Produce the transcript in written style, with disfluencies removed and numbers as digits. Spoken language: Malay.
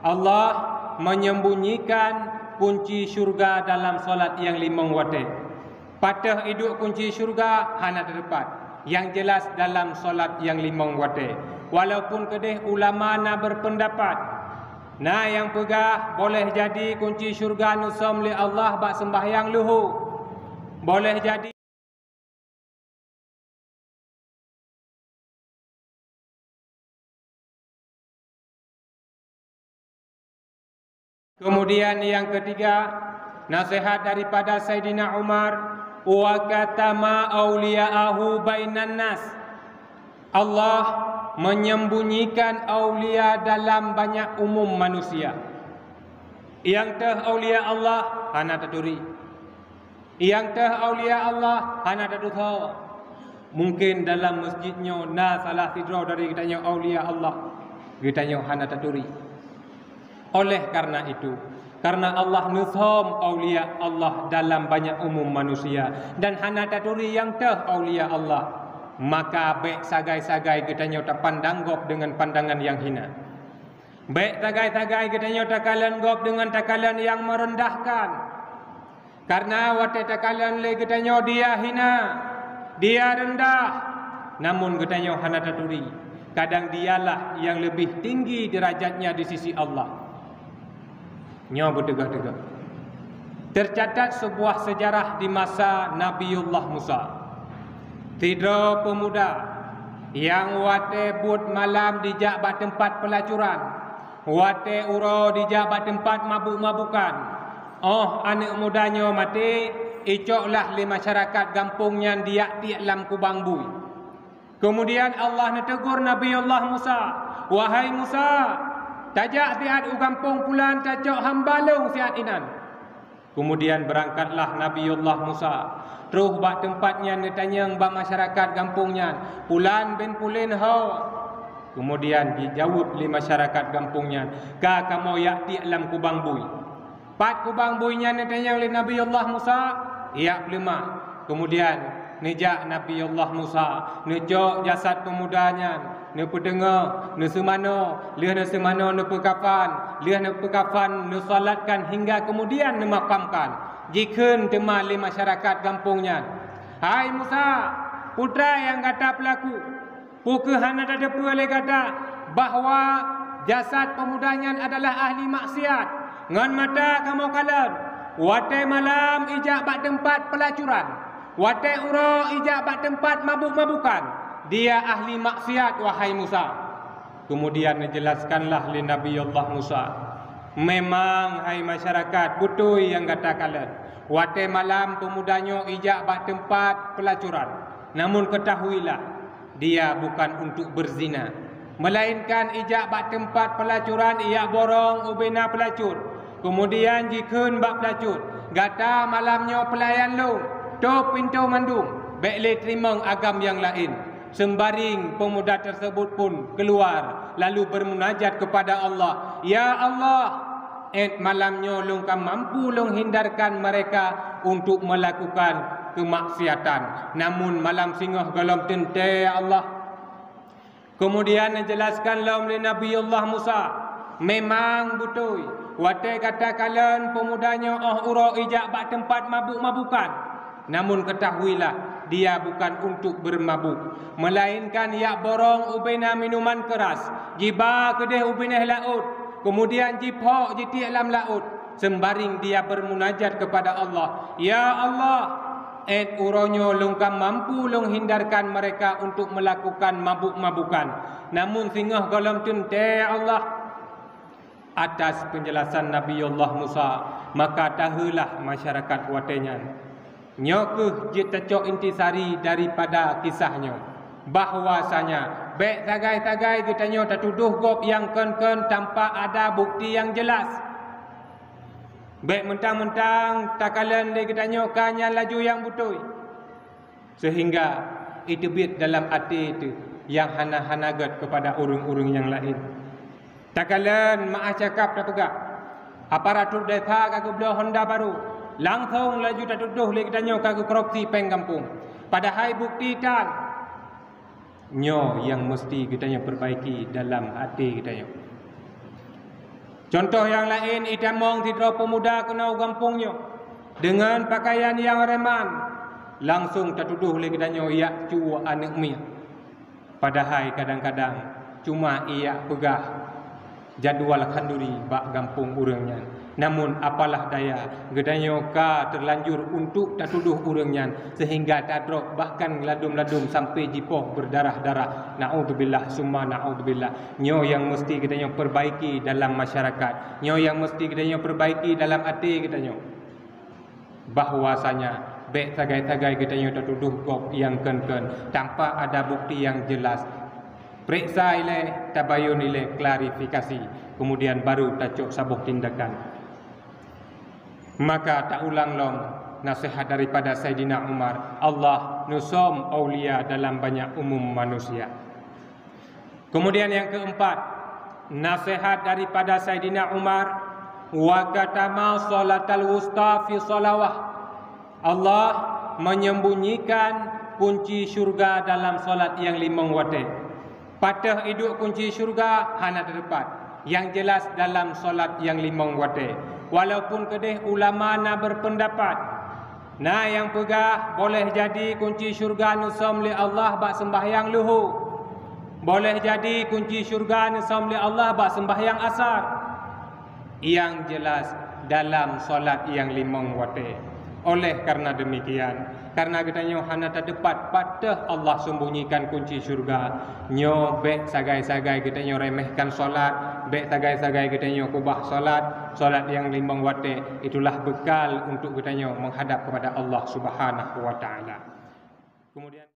Allah menyembunyikan kunci syurga dalam solat yang 5 waktu. Patah hidup kunci syurga hana terdapat. Yang jelas dalam solat yang 5 waktu. Walaupun kedih ulama na berpendapat, nah yang pegah boleh jadi kunci syurga nusam li Allah bak sembahyang luhu. Boleh jadi kemudian yang ketiga, nasihat daripada Sayyidina Umar, wa katama awliya'ahu bainan nas. Allah menyembunyikan aulia dalam banyak umum manusia. Yang teh aulia Allah hana taturi. Yang teh aulia Allah hana tatuthau. Mungkin dalam masjidnya na salah tidro dari kitanya aulia Allah, kitanya hana taturi. Oleh karena itu, karena Allah nuzham aulia Allah dalam banyak umum manusia dan hana taturi yang teh aulia Allah, maka baik sagai-sagai kitanya tak pandang gop dengan pandangan yang hina. Baik sagai-sagai kitanya takalan gop dengan takalan yang merendahkan. Karena wate takalan le kitanya dia hina, dia rendah, namun kitanya hana taturi. Kadang dialah yang lebih tinggi derajatnya di sisi Allah. Nyo bertegak-tegak. Tercatat sebuah sejarah di masa Nabiullah Musa. Tiga pemuda yang wate but malam dijak bak tempat pelacuran, wate uro dijak bak tempat mabuk-mabukan. Oh, anak mudanya mati, icoklah li masyarakat kampungnya dia tiak lam kubang bui. Kemudian Allah netegur Nabiullah Musa, wahai Musa, tajak siat u kampung pulan cacok hambalung siat inan. Kemudian berangkatlah Nabiullah Musa. Terus bak tempatnya netanyang bak masyarakat kampungnya. Pulan ben pulin hau. Kemudian dijawab li masyarakat kampungnya, ka kamu yakti alam kubang bui. Pat kubang buinya netanyang li Nabiullah Musa, ia pelima. Kemudian nejak Nabiullah Musa, nejak jasad pemudanya, ne pedengar, ne semano, liah ne semano ne pekafan, liah ne pekafan ne salatkan hingga kemudian ne makamkan. Jikeun tema li masyarakat kampungnya. Hai Musa, putra yang kata pelaku, puke hana ada boleh kata bahawa jasad pemudanya adalah ahli maksiat. Ngan mata kamu kalam, wate malam ijak bak tempat pelacuran, wate uro ijak bak tempat mabuk-mabukan. Dia ahli maksiat wahai Musa. Kemudian dijelaskanlah li Nabiullah Musa, memang hai masyarakat betul yang kata kalian, wate malam pemudanya ijak bak tempat pelacuran. Namun ketahuilah, dia bukan untuk berzina, melainkan ijak bak tempat pelacuran ia borong ubena pelacur. Kemudian jikeun bak pelacur, gata malamnya pelayan lu, to pintu mandung, baik terima agam yang lain. Sembaring pemuda tersebut pun keluar lalu bermunajat kepada Allah, ya Allah, malamnya lungkam mampu long hindarkan mereka untuk melakukan kemaksiatan. Namun malam singoh galam tente ya Allah. Kemudian menjelaskan laum li Nabiullah Musa, memang betul wate kata kalian pemudanya uro ijak bak tempat mabuk-mabukan. Namun ketahuilah, dia bukan untuk bermabuk, melainkan ia borong ubena minuman keras, jiba kedeh ubena laut, kemudian jipok jiti alam laut, sembaring dia bermunajat kepada Allah, ya Allah, uronyo lungkam mampu long hindarkan mereka untuk melakukan mabuk-mabukan. Namun singah galam tente Allah. Atas penjelasan Nabiullah Musa, maka tahulah masyarakat watenya, nyokuh jitacok intisari daripada kisahnya, bahwasanya baik tagai-tagai kitanya tertuduh gop yang ken-ken tanpa ada bukti yang jelas. Baik mentang-mentang takalan dia kitanya kanya laju yang betul, sehingga itu bit dalam hati itu yang hana-hanagat kepada urung-urung yang lain. Takalan maah cakap dah pegak aparatur desa kagu belah Honda baru langsung laju tak tuduh lagi tanya kagu korupsi peng kampung. Padahal bukti tan nyo yang mesti kitanya perbaiki dalam hati kitanya. Contoh yang lain, itamong tidro pemuda kena gampungnya dengan pakaian yang reman, langsung tertuduh lagi danyo ia cuwa anak mi. Padahal kadang-kadang cuma ia pegah jadual khanduri bak gampung urangnya. Namun apalah daya, gedanyo ka terlanjur untuk tertuduh urangnya sehingga tadrok bahkan ladum-ladum sampai jipoh berdarah-darah. Naudzubillah summa naudzubillah. Nyo yang mesti gedanyo perbaiki dalam masyarakat. Nyo yang mesti gedanyo perbaiki dalam hati gedanyo. Bahwasanya bek tagai-tagai gedanyo tertuduh kop yang ken-ken tanpa ada bukti yang jelas. Periksa ile, tabayun ile, klarifikasi, kemudian baru tacuk sabuh tindakan. Maka tak ulang long nasihat daripada Sayyidina Umar, Allah nusom aulia dalam banyak umum manusia. Kemudian yang keempat, nasihat daripada Sayyidina Umar, wa katama salatal wusta fi salawah. Allah menyembunyikan kunci syurga dalam solat yang 5 waktu. Patah hidup kunci syurga hana terdapat. Yang jelas dalam solat yang 5 waktu. Walaupun kedih ulama na berpendapat, nah yang pegah boleh jadi kunci syurga nusom li Allah bak sembahyang luhu. Boleh jadi kunci syurga nusom li Allah bak sembahyang asar. Yang jelas dalam solat yang 5 waktu. Oleh karena demikian, karena katanya hana terdapat patah Allah sembunyikan kunci syurga, nyo bek sagai-sagai katanya remehkan solat, bek sagai-sagai katanya kubah solat yang 5 waktu, itulah bekal untuk katanya menghadap kepada Allah Subhanahu wa taala. Kemudian